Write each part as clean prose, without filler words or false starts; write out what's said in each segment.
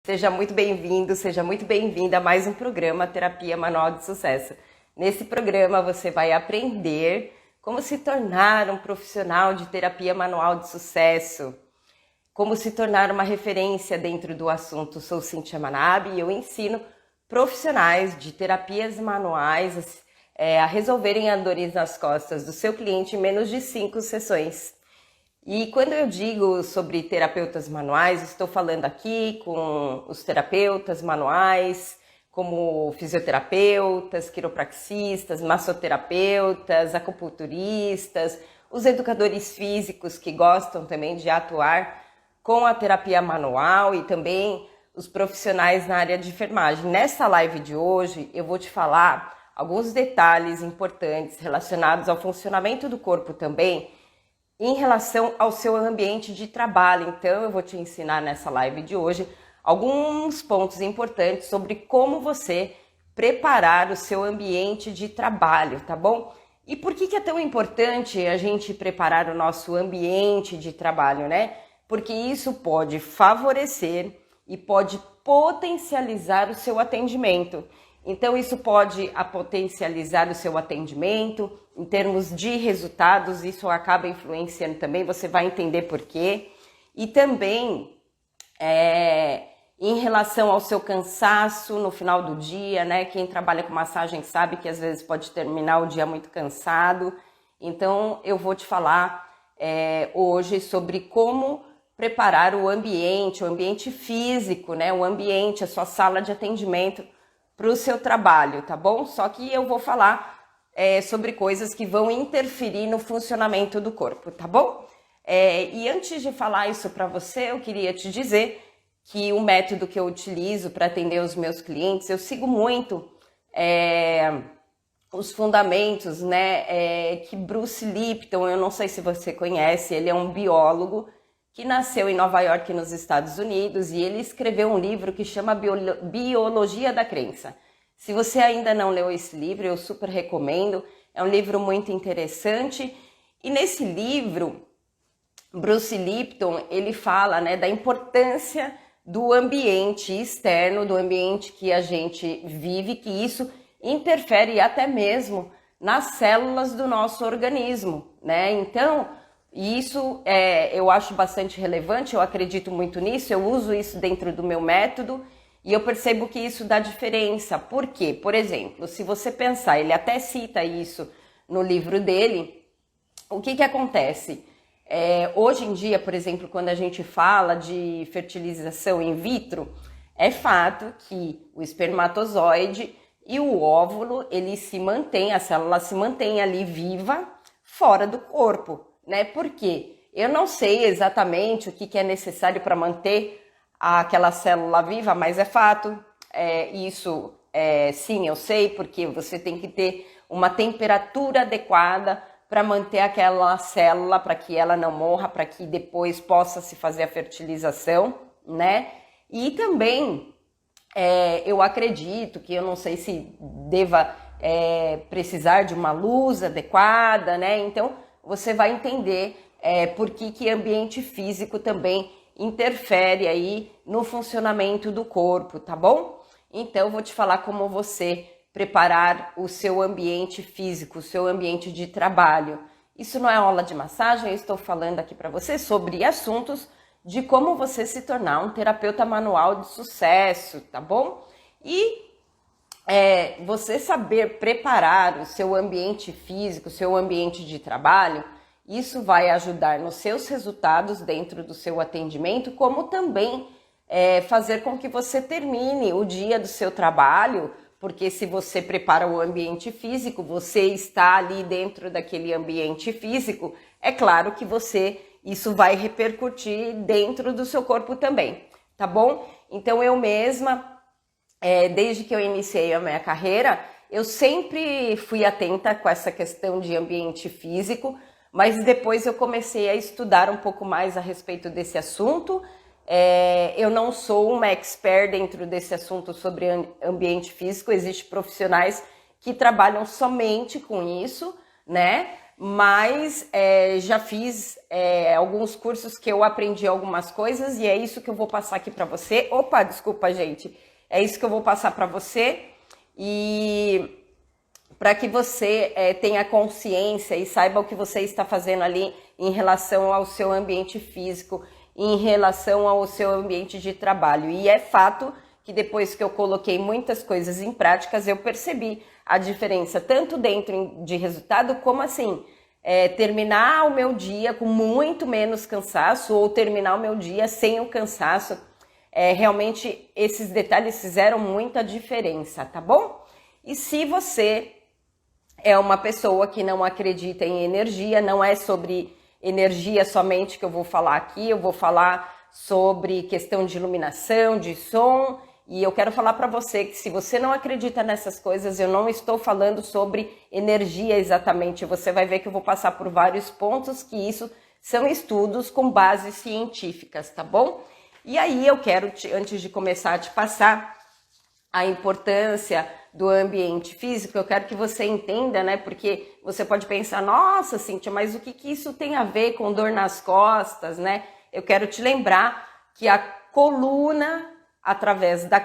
Seja muito bem-vindo, seja muito bem-vinda a mais um programa Terapia Manual de Sucesso. Nesse programa você vai aprender como se tornar um profissional de terapia manual de sucesso, como se tornar uma referência dentro do assunto. Sou Cíntia Manabe e eu ensino profissionais de terapias manuais a resolverem as dores nas costas do seu cliente em menos de 5 sessões. E quando eu digo sobre terapeutas manuais, estou falando aqui com os terapeutas manuais, como fisioterapeutas, quiropraxistas, massoterapeutas, acupunturistas, os educadores físicos que gostam também de atuar com a terapia manual e também os profissionais na área de enfermagem. Nesta live de hoje eu vou te falar alguns detalhes importantes relacionados ao funcionamento do corpo também, em relação ao seu ambiente de trabalho. Então eu vou te ensinar nessa live de hoje alguns pontos importantes sobre como você preparar o seu ambiente de trabalho, tá bom? E por que é tão importante a gente preparar o nosso ambiente de trabalho, né? Porque isso pode favorecer e pode potencializar o seu atendimento. Então isso pode potencializar o seu atendimento em termos de resultados, isso acaba influenciando também, você vai entender por quê. E também em relação ao seu cansaço no final do dia, né? Quem trabalha com massagem sabe que às vezes pode terminar o dia muito cansado. Então eu vou te falar hoje sobre como preparar o ambiente físico, né? O ambiente, a sua sala de atendimento para o seu trabalho, tá bom? Só que eu vou falar sobre coisas que vão interferir no funcionamento do corpo, tá bom? E antes de falar isso para você, eu queria te dizer que o método que eu utilizo para atender os meus clientes, eu sigo muito os fundamentos, né? Que Bruce Lipton, eu não sei se você conhece, ele é um biólogo que nasceu em Nova York, nos Estados Unidos, e ele escreveu um livro que chama Biologia da Crença. Se você ainda não leu esse livro, eu super recomendo, é um livro muito interessante. E nesse livro, Bruce Lipton, ele fala, né, da importância do ambiente externo, do ambiente que a gente vive, que isso interfere até mesmo nas células do nosso organismo, né? Então, isso eu acho bastante relevante, eu acredito muito nisso, eu uso isso dentro do meu método e eu percebo que isso dá diferença. Por quê? Por exemplo, se você pensar, ele até cita isso no livro dele, o que acontece? Hoje em dia, por exemplo, quando a gente fala de fertilização in vitro, é fato que o espermatozoide e o óvulo, ele se mantém, a célula se mantém ali viva, fora do corpo. Né? Porque eu não sei exatamente o que é necessário para manter aquela célula viva, mas é fato, isso sim, eu sei, porque você tem que ter uma temperatura adequada para manter aquela célula, para que ela não morra, para que depois possa se fazer a fertilização, né? E também eu acredito que eu não sei se deva precisar de uma luz adequada, né? Então você vai entender por que ambiente físico também interfere aí no funcionamento do corpo, tá bom? Então eu vou te falar como você preparar o seu ambiente físico, o seu ambiente de trabalho. Isso não é aula de massagem, eu estou falando aqui para você sobre assuntos de como você se tornar um terapeuta manual de sucesso, tá bom? E você saber preparar o seu ambiente físico, o seu ambiente de trabalho, isso vai ajudar nos seus resultados dentro do seu atendimento, como também fazer com que você termine o dia do seu trabalho, porque se você prepara o ambiente físico, você está ali dentro daquele ambiente físico, é claro que isso vai repercutir dentro do seu corpo também, tá bom? Então eu mesma, desde que eu iniciei a minha carreira, eu sempre fui atenta com essa questão de ambiente físico, mas depois eu comecei a estudar um pouco mais a respeito desse assunto. Eu não sou uma expert dentro desse assunto sobre ambiente físico, existem profissionais que trabalham somente com isso, né? mas já fiz alguns cursos que eu aprendi algumas coisas e é isso que eu vou passar aqui para você. Opa, desculpa, gente. É isso que eu vou passar para você e para que você tenha consciência e saiba o que você está fazendo ali em relação ao seu ambiente físico, em relação ao seu ambiente de trabalho. E é fato que depois que eu coloquei muitas coisas em práticas, eu percebi a diferença, tanto dentro de resultado, como assim, terminar o meu dia com muito menos cansaço ou terminar o meu dia sem o cansaço. Realmente, esses detalhes fizeram muita diferença, tá bom? E se você é uma pessoa que não acredita em energia, não é sobre energia somente que eu vou falar aqui, eu vou falar sobre questão de iluminação, de som, e eu quero falar para você que se você não acredita nessas coisas, eu não estou falando sobre energia exatamente, você vai ver que eu vou passar por vários pontos que isso são estudos com bases científicas, tá bom? E aí eu quero, antes de começar a te passar a importância do ambiente físico, eu quero que você entenda, né? Porque você pode pensar, nossa, Cíntia, mas o que isso tem a ver com dor nas costas, né? Eu quero te lembrar que a coluna,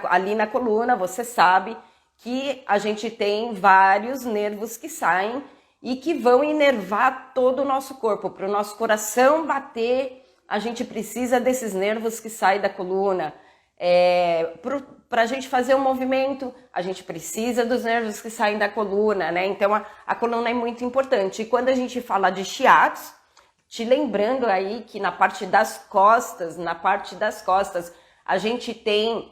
ali na coluna, você sabe que a gente tem vários nervos que saem e que vão inervar todo o nosso corpo. Para o nosso coração bater, a gente precisa desses nervos que saem da coluna. Para a gente fazer um movimento, a gente precisa dos nervos que saem da coluna, né? Então a coluna é muito importante. E quando a gente fala de shiatsu, te lembrando aí que na parte das costas, a gente tem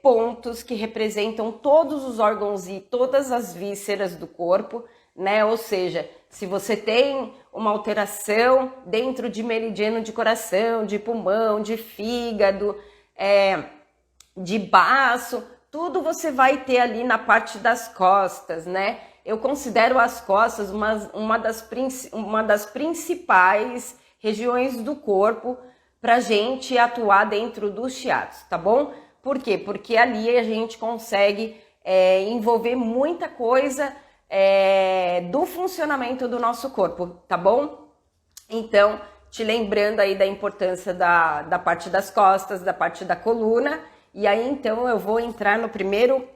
pontos que representam todos os órgãos e todas as vísceras do corpo, né? Ou seja, se você tem uma alteração dentro de meridiano de coração, de pulmão, de fígado, de baço, tudo você vai ter ali na parte das costas, né? Eu considero as costas uma das principais regiões do corpo para a gente atuar dentro do shiatsu, tá bom? Por quê? Porque ali a gente consegue envolver muita coisa do funcionamento do nosso corpo, tá bom? Então, te lembrando aí da importância da parte das costas, da parte da coluna. E aí, então, eu vou entrar no primeiro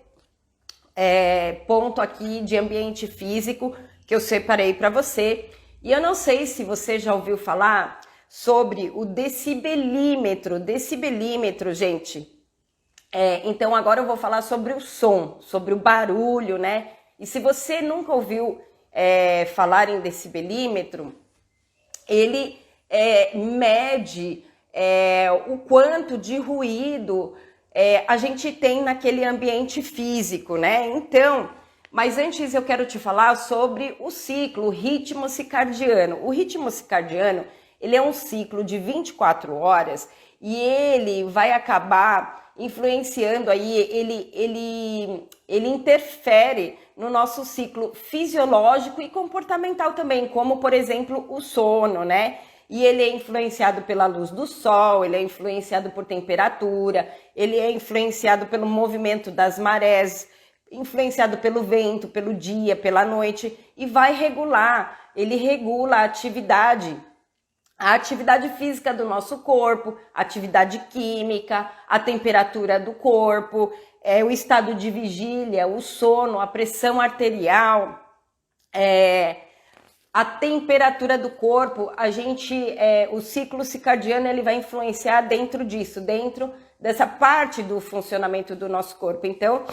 ponto aqui de ambiente físico que eu separei para você. E eu não sei se você já ouviu falar sobre o decibelímetro. Decibelímetro, gente. Então, agora eu vou falar sobre o som, sobre o barulho, né? E se você nunca ouviu falar em decibelímetro, ele mede o quanto de ruído a gente tem naquele ambiente físico, né? Então, mas antes eu quero te falar sobre o ciclo, o ritmo circadiano. O ritmo circadiano, ele é um ciclo de 24 horas e ele vai acabar influenciando aí, ele interfere no nosso ciclo fisiológico e comportamental também, como, por exemplo, o sono, né? E ele é influenciado pela luz do sol, ele é influenciado por temperatura, ele é influenciado pelo movimento das marés, influenciado pelo vento, pelo dia, pela noite, e vai regular, ele regula a atividade física do nosso corpo, a atividade química, a temperatura do corpo, o estado de vigília, o sono, a pressão arterial, a temperatura do corpo, o ciclo circadiano ele vai influenciar dentro disso, dentro dessa parte do funcionamento do nosso corpo. Então,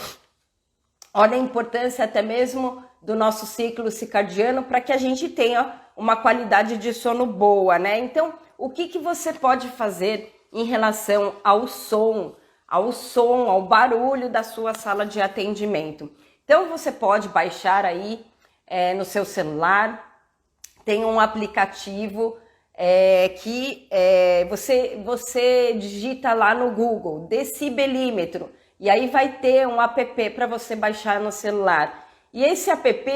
olha a importância até mesmo do nosso ciclo circadiano para que a gente tenha uma qualidade de sono boa, né? Então, o que você pode fazer em relação ao som, ao barulho da sua sala de atendimento? Então, você pode baixar aí no seu celular. Tem um aplicativo que você digita lá no Google, decibelímetro, e aí vai ter um app para você baixar no celular. E esse app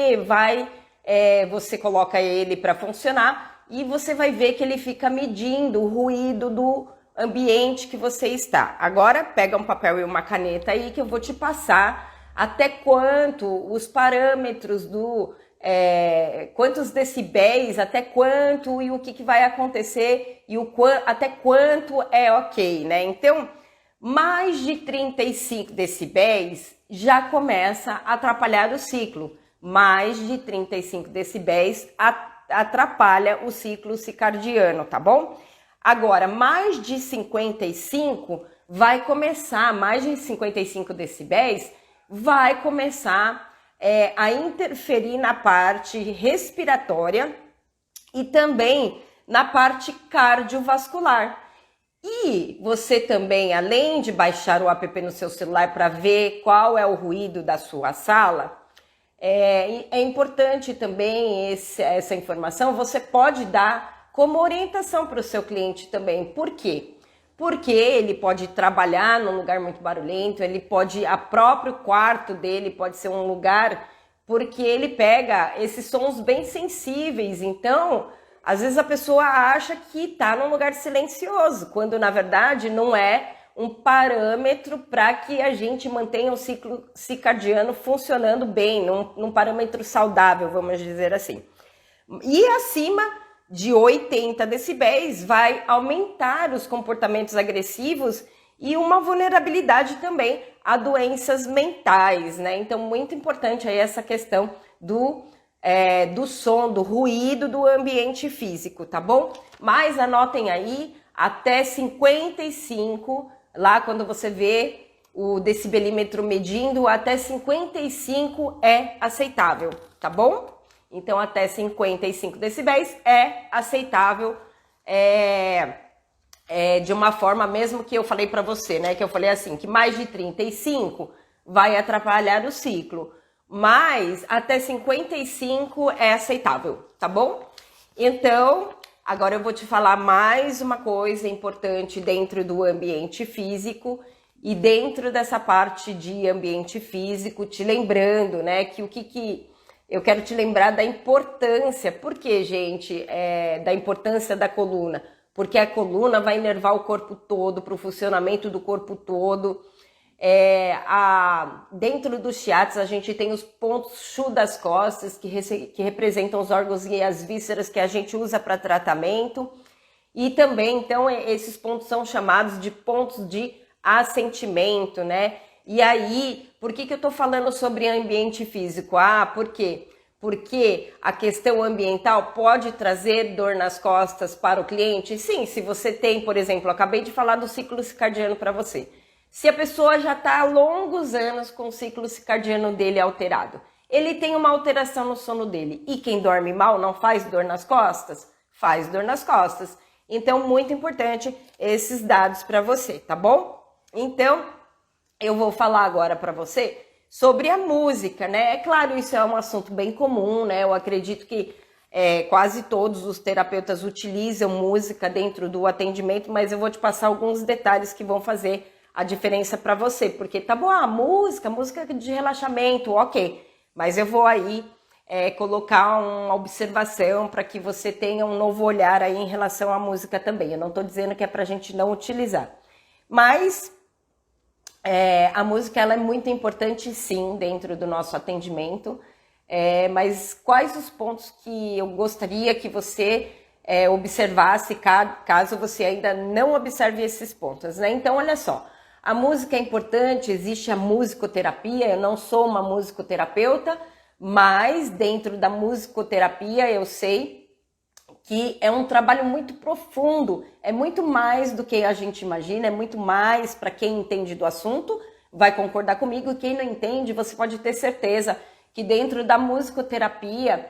você coloca ele para funcionar e você vai ver que ele fica medindo o ruído do ambiente que você está. Agora pega um papel e uma caneta aí que eu vou te passar até quanto os parâmetros quantos decibéis, até quanto e o que vai acontecer e até quanto é ok, né? Então, mais de 35 decibéis já começa a atrapalhar o ciclo. Mais de 35 decibéis atrapalha o ciclo circadiano, tá bom? Agora, mais de 55 vai começar, mais de 55 decibéis vai começar a interferir na parte respiratória e também na parte cardiovascular. E você também, além de baixar o app no seu celular para ver qual é o ruído da sua sala, é importante também essa informação, você pode dar como orientação para o seu cliente também. Por quê? Porque ele pode trabalhar num lugar muito barulhento, a próprio quarto dele pode ser um lugar, porque ele pega esses sons bem sensíveis, então às vezes a pessoa acha que está num lugar silencioso, quando na verdade não é um parâmetro para que a gente mantenha o ciclo circadiano funcionando bem, num parâmetro saudável, vamos dizer assim. E acima de 80 decibéis vai aumentar os comportamentos agressivos e uma vulnerabilidade também a doenças mentais, né? Então, muito importante aí essa questão do som, do ruído do ambiente físico, tá bom? Mas anotem aí, até 55, lá quando você vê o decibelímetro medindo, até 55 é aceitável, tá bom? Então, até 55 decibéis é aceitável, de uma forma mesmo que eu falei para você, né? Que eu falei assim, que mais de 35 vai atrapalhar o ciclo, mas até 55 é aceitável, tá bom? Então, agora eu vou te falar mais uma coisa importante dentro do ambiente físico e dentro dessa parte de ambiente físico, te lembrando, né, que eu quero te lembrar da importância. Por que, gente, da importância da coluna? Porque a coluna vai inervar o corpo todo, para o funcionamento do corpo todo. Dentro dos shiatsu a gente tem os pontos Shu das costas, que representam os órgãos e as vísceras que a gente usa para tratamento. E também, então, esses pontos são chamados de pontos de assentimento, né? E aí, por que eu estou falando sobre ambiente físico? Por quê? Porque a questão ambiental pode trazer dor nas costas para o cliente? Sim, se você tem, por exemplo, eu acabei de falar do ciclo circadiano para você. Se a pessoa já está há longos anos com o ciclo circadiano dele alterado, ele tem uma alteração no sono dele. E quem dorme mal não faz dor nas costas? Faz dor nas costas. Então, muito importante esses dados para você, tá bom? Então, eu vou falar agora para você sobre a música, né? É claro, isso é um assunto bem comum, né? Eu acredito que quase todos os terapeutas utilizam música dentro do atendimento, mas eu vou te passar alguns detalhes que vão fazer a diferença para você, porque tá bom, música de relaxamento, ok, mas eu vou aí colocar uma observação para que você tenha um novo olhar aí em relação à música também. Eu não estou dizendo que é para a gente não utilizar, mas a música ela é muito importante sim dentro do nosso atendimento, mas quais os pontos que eu gostaria que você observasse caso você ainda não observe esses pontos, né? Então, olha só, a música é importante, existe a musicoterapia, eu não sou uma musicoterapeuta, mas dentro da musicoterapia eu sei que é um trabalho muito profundo, é muito mais do que a gente imagina, é muito mais para quem entende do assunto, vai concordar comigo, e quem não entende, você pode ter certeza que dentro da musicoterapia,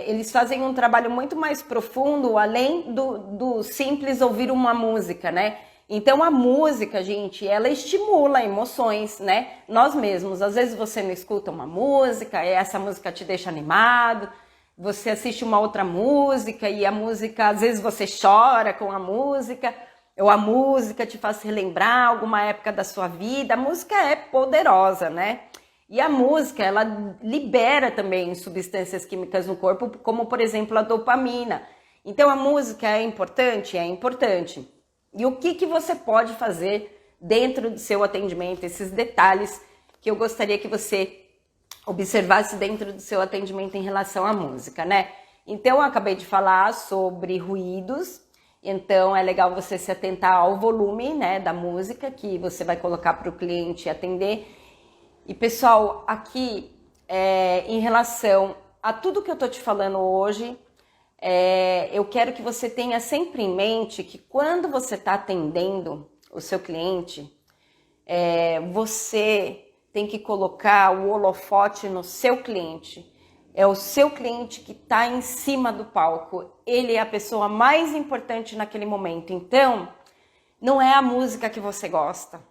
eles fazem um trabalho muito mais profundo, além do simples ouvir uma música, né? Então a música, gente, ela estimula emoções, né? Nós mesmos, às vezes você não escuta uma música, essa música te deixa animado, você assiste uma outra música e a música, às vezes você chora com a música, ou a música te faz relembrar alguma época da sua vida. A música é poderosa, né? E a música, ela libera também substâncias químicas no corpo, como por exemplo a dopamina. Então a música é importante? É importante. E o que você pode fazer dentro do seu atendimento? Esses detalhes que eu gostaria que você observasse dentro do seu atendimento em relação à música, né? Então, eu acabei de falar sobre ruídos, então é legal você se atentar ao volume, né, da música que você vai colocar para o cliente atender. E, pessoal, aqui, em relação a tudo que eu tô te falando hoje, eu quero que você tenha sempre em mente que quando você está atendendo o seu cliente, você tem que colocar o holofote no seu cliente. É o seu cliente que está em cima do palco. Ele é a pessoa mais importante naquele momento. Então, não é a música que você gosta.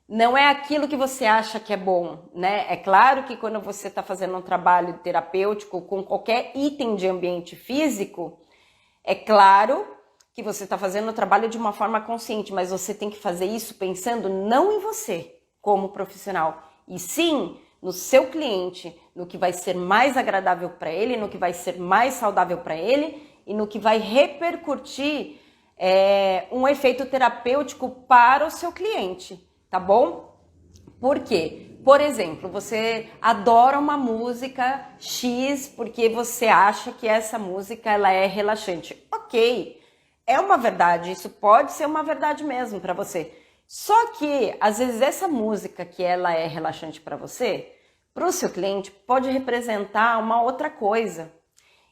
Não é aquilo que você acha que é bom, né? É claro que quando você está fazendo um trabalho terapêutico com qualquer item de ambiente físico, é claro que você está fazendo o trabalho de uma forma consciente, mas você tem que fazer isso pensando não em você como profissional, e sim no seu cliente, no que vai ser mais agradável para ele, no que vai ser mais saudável para ele e no que vai repercutir um efeito terapêutico para o seu cliente, tá bom? Por quê? Por exemplo, você adora uma música X porque você acha que essa música ela é relaxante. Ok, é uma verdade, isso pode ser uma verdade mesmo para você. Só que, às vezes, essa música que ela é relaxante para você, para o seu cliente, pode representar uma outra coisa.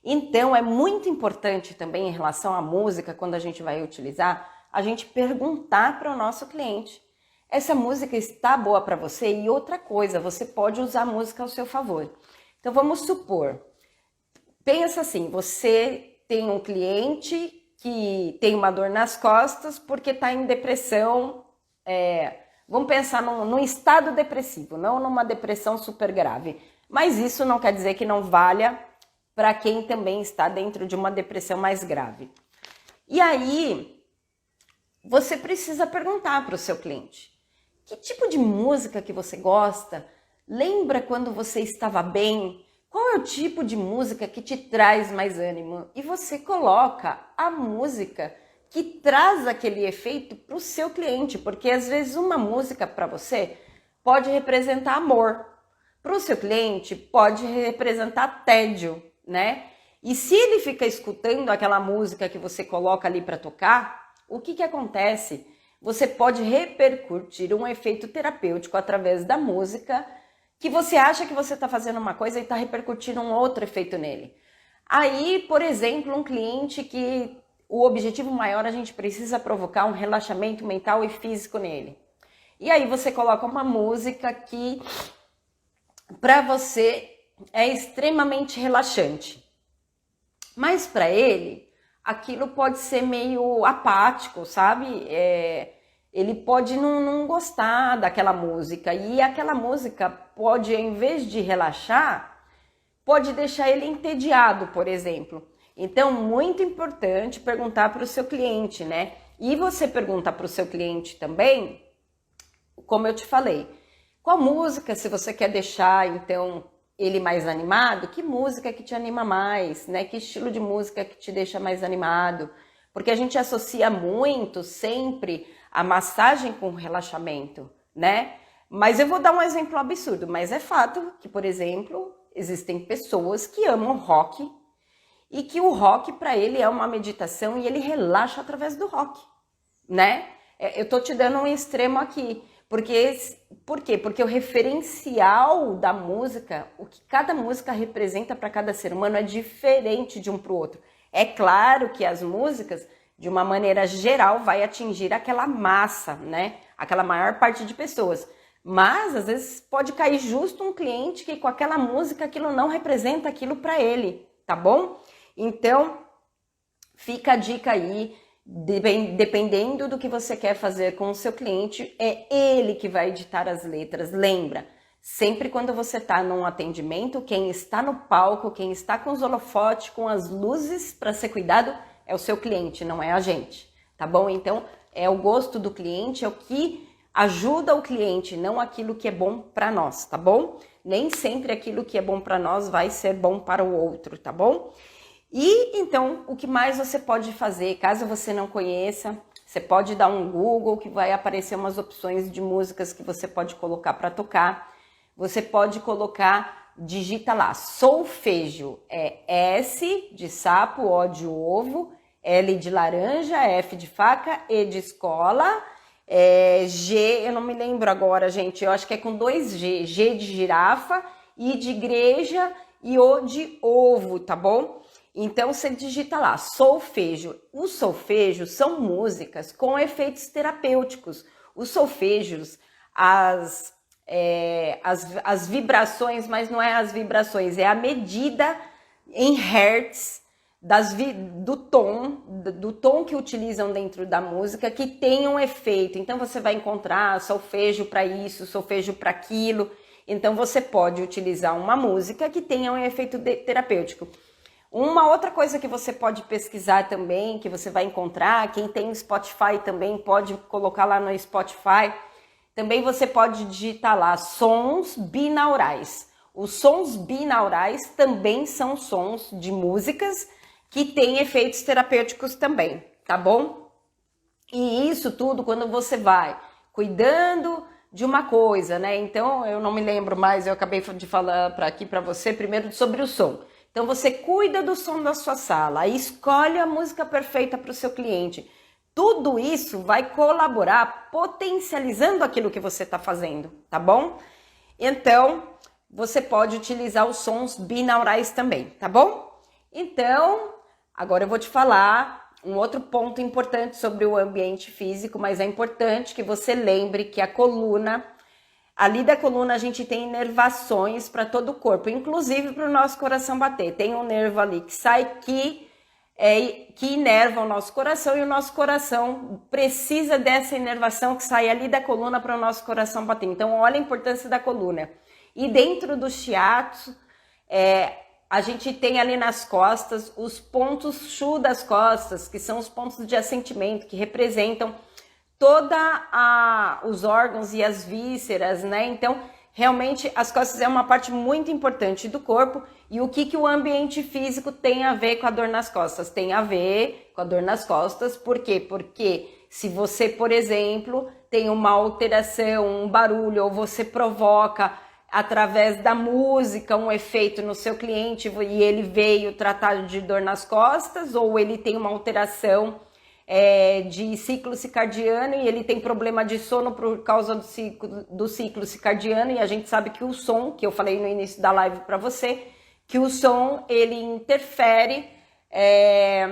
Então, é muito importante também em relação à música, quando a gente vai utilizar, a gente perguntar para o nosso cliente. Essa música está boa para você? E outra coisa, você pode usar a música ao seu favor. Então, vamos supor, pensa assim, você tem um cliente que tem uma dor nas costas porque está em depressão, vamos pensar num estado depressivo, não numa depressão super grave. Mas isso não quer dizer que não valha para quem também está dentro de uma depressão mais grave. E aí, você precisa perguntar para o seu cliente, que tipo de música que você gosta? Lembra quando você estava bem? Qual é o tipo de música que te traz mais ânimo? E você coloca a música que traz aquele efeito para o seu cliente, porque às vezes uma música para você pode representar amor, para o seu cliente pode representar tédio, né? E se ele fica escutando aquela música que você coloca ali para tocar, o que acontece? Você pode repercutir um efeito terapêutico através da música que você acha que você está fazendo uma coisa e está repercutindo um outro efeito nele. Aí, por exemplo, um cliente que o objetivo maior, a gente precisa provocar um relaxamento mental e físico nele. E aí você coloca uma música que para você é extremamente relaxante. Mas para ele, aquilo pode ser meio apático, sabe? Ele pode não gostar daquela música. E aquela música pode, em vez de relaxar, pode deixar ele entediado, por exemplo. Então, muito importante perguntar para o seu cliente, né? E você pergunta para o seu cliente também, como eu te falei, qual música, se você quer deixar, então, ele mais animado, que música que te anima mais, né? Que estilo de música que te deixa mais animado? Porque a gente associa muito sempre a massagem com relaxamento, né? Mas eu vou dar um exemplo absurdo, mas é fato que, por exemplo, existem pessoas que amam rock e que o rock para ele é uma meditação e ele relaxa através do rock, né? Eu tô te dando um extremo aqui, por quê? Porque o referencial da música, o que cada música representa para cada ser humano é diferente de um para o outro. É claro que as músicas, de uma maneira geral, vai atingir aquela massa, né? Aquela maior parte de pessoas. Mas, às vezes, pode cair justo um cliente que com aquela música aquilo não representa aquilo para ele, tá bom? Então, fica a dica aí, dependendo do que você quer fazer com o seu cliente, é ele que vai editar as letras. Lembra, sempre quando você está num atendimento, quem está no palco, quem está com os holofotes, com as luzes para ser cuidado, é o seu cliente, não é a gente, tá bom? Então, é o gosto do cliente, é o que ajuda o cliente, não aquilo que é bom para nós, tá bom? Nem sempre aquilo que é bom para nós vai ser bom para o outro, tá bom? E então, o que mais você pode fazer, caso você não conheça, você pode dar um Google que vai aparecer umas opções de músicas que você pode colocar para tocar. Você pode colocar digita lá, solfejo, é S de sapo, O de ovo, L de laranja, F de faca, E de escola, G, eu não me lembro agora, gente, eu acho que é com 2G, G de girafa, I de igreja e O de ovo, tá bom? Então você digita lá, solfejo. Os solfejos são músicas com efeitos terapêuticos. Os solfejos, as vibrações, mas não é as vibrações, é a medida em hertz do tom que utilizam dentro da música que tem um efeito. Então você vai encontrar solfejo para isso, solfejo para aquilo. Então você pode utilizar uma música que tenha um efeito terapêutico. Uma outra coisa que você pode pesquisar também, que você vai encontrar, quem tem Spotify também pode colocar lá no Spotify. Também você pode digitar lá sons binaurais. Os sons binaurais também são sons de músicas que têm efeitos terapêuticos também, tá bom? E isso tudo quando você vai cuidando de uma coisa, né? Então, eu não me lembro mais, eu acabei de falar aqui para você primeiro sobre o som. Então, você cuida do som da sua sala, escolhe a música perfeita para o seu cliente. Tudo isso vai colaborar potencializando aquilo que você está fazendo, tá bom? Então, você pode utilizar os sons binaurais também, tá bom? Então, agora eu vou te falar um outro ponto importante sobre o ambiente físico, mas é importante que você lembre que a coluna, ali da coluna a gente tem inervações para todo o corpo, inclusive para o nosso coração bater. Tem um nervo ali que sai que inerva o nosso coração, e o nosso coração precisa dessa inervação que sai ali da coluna para o nosso coração bater. Então, olha a importância da coluna. E dentro do shiatsu, a gente tem ali nas costas os pontos Shu das costas, que são os pontos de assentimento, que representam os órgãos e as vísceras, né? Então, realmente, as costas é uma parte muito importante do corpo. E o que o ambiente físico tem a ver com a dor nas costas? Tem a ver com a dor nas costas, por quê? Porque se você, por exemplo, tem uma alteração, um barulho, ou você provoca através da música um efeito no seu cliente e ele veio tratado de dor nas costas, ou ele tem uma alteração de ciclo circadiano e ele tem problema de sono por causa do ciclo circadiano, e a gente sabe que o som, que eu falei no início da live para você, que o som ele interfere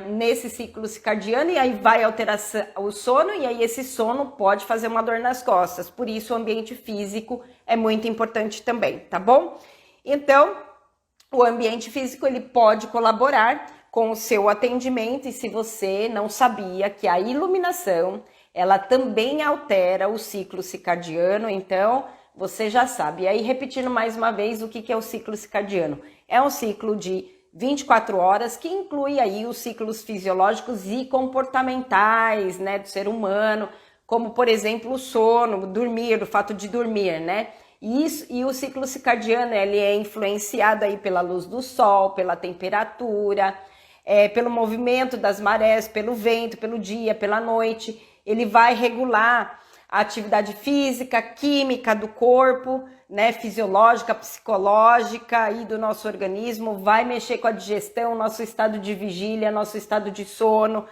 nesse ciclo circadiano, e aí vai alterar o sono, e aí esse sono pode fazer uma dor nas costas. Por isso o ambiente físico é muito importante também, tá bom? Então, o ambiente físico ele pode colaborar com o seu atendimento, e se você não sabia que a iluminação ela também altera o ciclo circadiano, então você já sabe. E aí, repetindo mais uma vez, o que é o ciclo circadiano? É um ciclo de 24 horas que inclui aí os ciclos fisiológicos e comportamentais, né, do ser humano, como, por exemplo, o sono, dormir, o fato de dormir, né? E o ciclo circadiano, ele é influenciado aí pela luz do sol, pela temperatura, pelo movimento das marés, pelo vento, pelo dia, pela noite. Ele vai regular a atividade física, química do corpo, né, fisiológica, psicológica e do nosso organismo, vai mexer com a digestão, nosso estado de vigília, nosso estado de sono,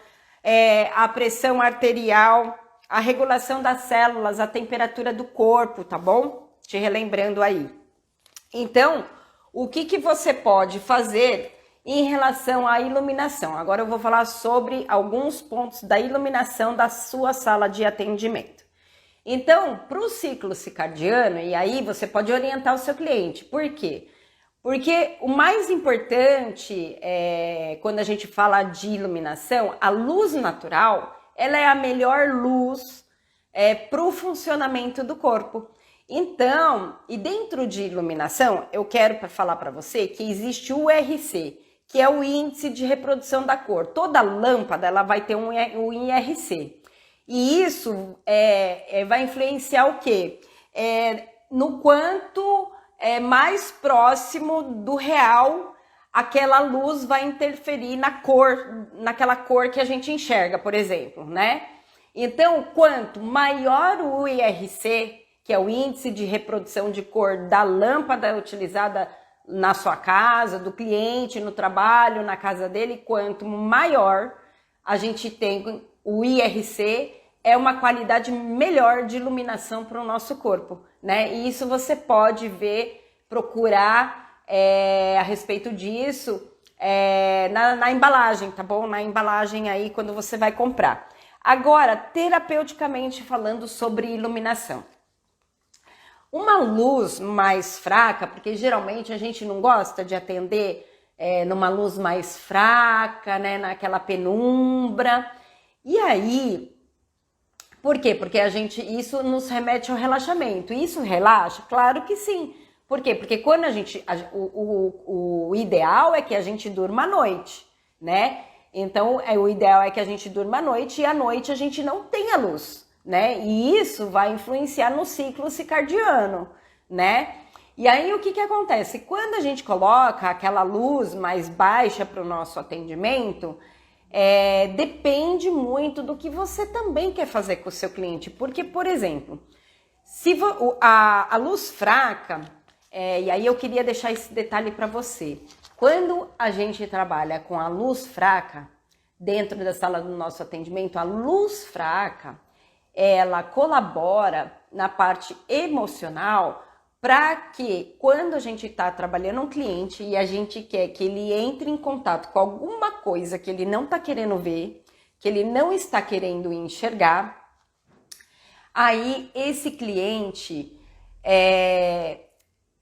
a pressão arterial, a regulação das células, a temperatura do corpo, tá bom? Te relembrando aí. Então, o que você pode fazer em relação à iluminação? Agora eu vou falar sobre alguns pontos da iluminação da sua sala de atendimento. Então, para o ciclo circadiano, e aí você pode orientar o seu cliente. Por quê? Porque o mais importante, quando a gente fala de iluminação, a luz natural, ela é a melhor luz para o funcionamento do corpo. Então, e dentro de iluminação, eu quero falar para você que existe o URC, que é o índice de reprodução da cor. Toda lâmpada ela vai ter um IRC. E isso vai influenciar o quê? No quanto mais próximo do real aquela luz vai interferir naquela cor que a gente enxerga, por exemplo, né? Então, quanto maior o IRC, que é o índice de reprodução de cor da lâmpada utilizada na sua casa, do cliente, no trabalho, na casa dele, quanto maior a gente tem o IRC, é uma qualidade melhor de iluminação para o nosso corpo, né? E isso você pode ver, procurar a respeito disso na embalagem, tá bom? Na embalagem aí quando você vai comprar. Agora, terapeuticamente falando sobre iluminação. Uma luz mais fraca, porque geralmente a gente não gosta de atender numa luz mais fraca, né, naquela penumbra. E aí, por quê? Porque isso nos remete ao relaxamento. Isso relaxa? Claro que sim. Por quê? Porque quando o ideal é que a gente durma à noite, né? Então, o ideal é que a gente durma à noite e à noite a gente não tenha luz, né? E isso vai influenciar no ciclo circadiano, né? E aí o que acontece? Quando a gente coloca aquela luz mais baixa para o nosso atendimento, depende muito do que você também quer fazer com o seu cliente. Porque, por exemplo, se a luz fraca, e aí eu queria deixar esse detalhe para você. Quando a gente trabalha com a luz fraca, dentro da sala do nosso atendimento, a luz fraca, ela colabora na parte emocional para que quando a gente está trabalhando um cliente e a gente quer que ele entre em contato com alguma coisa que ele não está querendo ver, que ele não está querendo enxergar, aí esse cliente,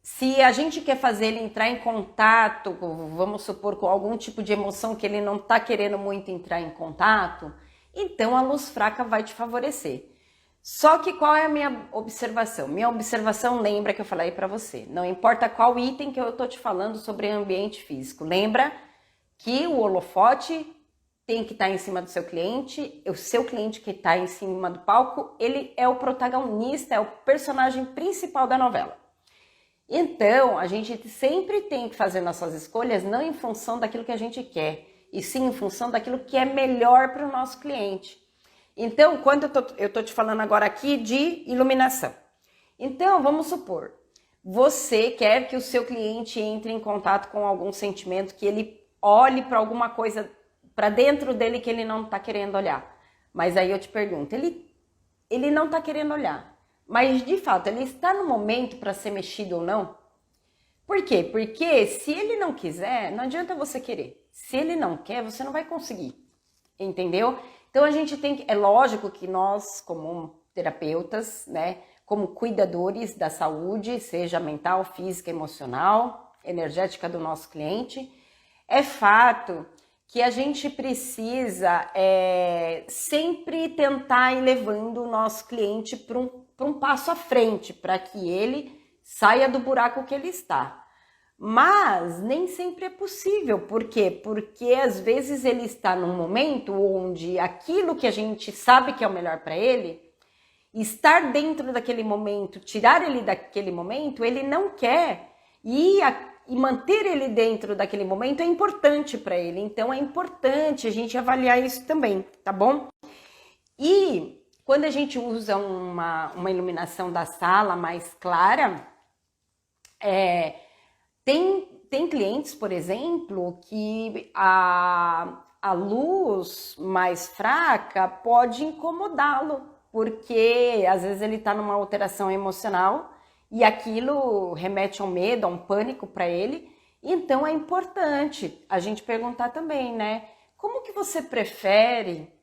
se a gente quer fazer ele entrar em contato, vamos supor, com algum tipo de emoção que ele não está querendo muito entrar em contato, então a luz fraca vai te favorecer. Só que qual é a minha observação? Minha observação, lembra que eu falei para você, não importa qual item que eu estou te falando sobre ambiente físico, lembra que o holofote tem que estar em cima do seu cliente, o seu cliente que está em cima do palco, ele é o protagonista, é o personagem principal da novela. Então, a gente sempre tem que fazer nossas escolhas não em função daquilo que a gente quer, e sim em função daquilo que é melhor para o nosso cliente. Então, quando eu tô te falando agora aqui de iluminação. Então, vamos supor, você quer que o seu cliente entre em contato com algum sentimento, que ele olhe para alguma coisa para dentro dele que ele não está querendo olhar. Mas aí eu te pergunto, ele não está querendo olhar, mas de fato ele está no momento para ser mexido ou não? Por quê? Porque se ele não quiser, não adianta você querer. Se ele não quer, você não vai conseguir, entendeu? Então a gente tem que, é lógico que nós como terapeutas, né, como cuidadores da saúde, seja mental, física, emocional, energética do nosso cliente, é fato que a gente precisa sempre tentar ir levando o nosso cliente para um passo à frente, para que ele saia do buraco que ele está. Mas nem sempre é possível. Por quê? Porque às vezes ele está num momento onde aquilo que a gente sabe que é o melhor para ele, estar dentro daquele momento, tirar ele daquele momento, ele não quer. E manter ele dentro daquele momento é importante para ele. Então é importante a gente avaliar isso também, tá bom? E quando a gente usa uma iluminação da sala mais clara, tem clientes, por exemplo, que a luz mais fraca pode incomodá-lo, porque às vezes ele está numa alteração emocional e aquilo remete a um medo, a um pânico para ele. Então é importante a gente perguntar também, né? Como que você prefere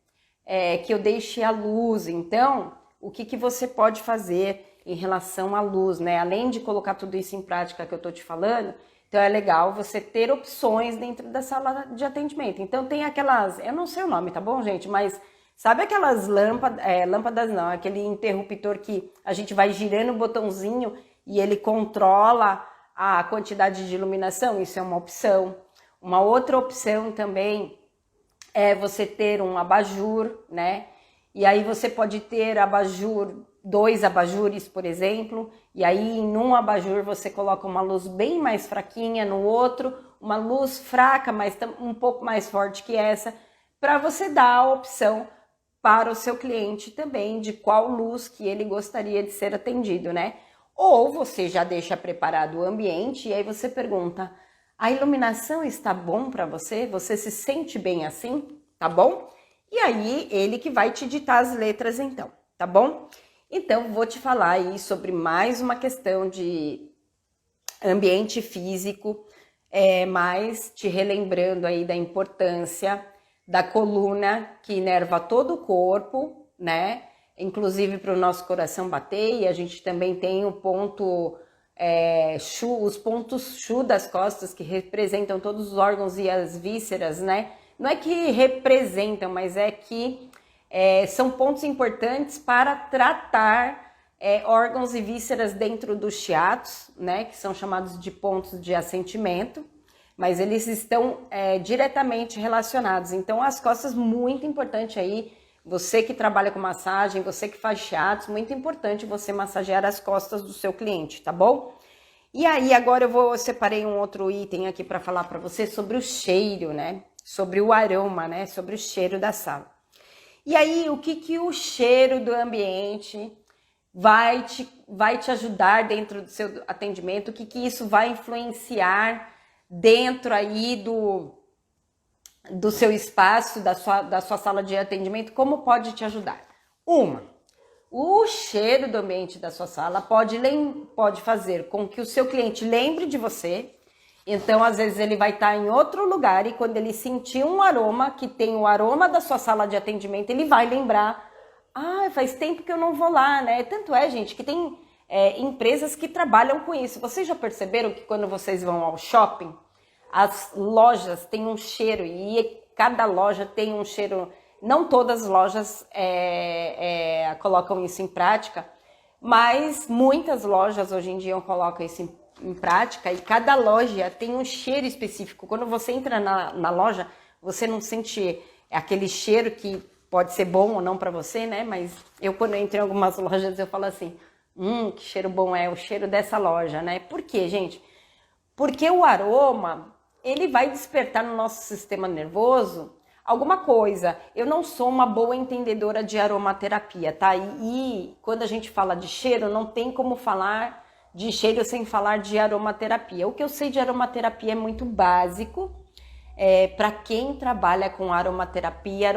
que eu deixe a luz? Então, o que você pode fazer em relação à luz, né? Além de colocar tudo isso em prática que eu tô te falando, então é legal você ter opções dentro da sala de atendimento. Então tem aquelas, eu não sei o nome, tá bom, gente? Mas sabe aquelas lâmpadas não, aquele interruptor que a gente vai girando o botãozinho e ele controla a quantidade de iluminação? Isso é uma opção. Uma outra opção também é você ter um abajur, né? E aí você pode ter dois abajures, por exemplo, e aí em um abajur você coloca uma luz bem mais fraquinha, no outro uma luz fraca, mas um pouco mais forte que essa, para você dar a opção para o seu cliente também de qual luz que ele gostaria de ser atendido, né? Ou você já deixa preparado o ambiente e aí você pergunta: a iluminação está bom para você? Você se sente bem assim? Tá bom? E aí ele que vai te ditar as letras então, tá bom? Então vou te falar aí sobre mais uma questão de ambiente físico, mas te relembrando aí da importância da coluna que inerva todo o corpo, né? Inclusive para o nosso coração bater, e a gente também tem o ponto os pontos Chu das costas, que representam todos os órgãos e as vísceras, né? Não é que representam, mas é que são pontos importantes para tratar órgãos e vísceras dentro dos chiatos, né? Que são chamados de pontos de assentimento, mas eles estão diretamente relacionados. Então, as costas, muito importante aí, você que trabalha com massagem, você que faz chiatos, muito importante você massagear as costas do seu cliente, tá bom? E aí, agora eu separei um outro item aqui para falar para você sobre o cheiro, né? Sobre o aroma, né? Sobre o cheiro da sala. E aí, o que o cheiro do ambiente vai te ajudar dentro do seu atendimento? O que isso vai influenciar dentro aí do seu espaço, da sua sala de atendimento? Como pode te ajudar? O cheiro do ambiente da sua sala pode fazer com que o seu cliente lembre de você. Então, às vezes, ele vai estar em outro lugar e quando ele sentir um aroma, que tem o aroma da sua sala de atendimento, ele vai lembrar: ah, faz tempo que eu não vou lá, né? Tanto é, gente, que tem empresas que trabalham com isso. Vocês já perceberam que quando vocês vão ao shopping, as lojas têm um cheiro e cada loja tem um cheiro. Não todas as lojas colocam isso em prática, mas muitas lojas hoje em dia colocam isso em prática e cada loja tem um cheiro específico. Quando você entra na loja, você não sente aquele cheiro que pode ser bom ou não para você, né? Mas eu, quando eu entro em algumas lojas, eu falo assim: que cheiro bom é o cheiro dessa loja, né? Por quê, gente? Porque o aroma, ele vai despertar no nosso sistema nervoso alguma coisa. Eu não sou uma boa entendedora de aromaterapia, tá? E quando a gente fala de cheiro, não tem como falar de cheiro sem falar de aromaterapia. O que eu sei de aromaterapia é muito básico. Para quem trabalha com aromaterapia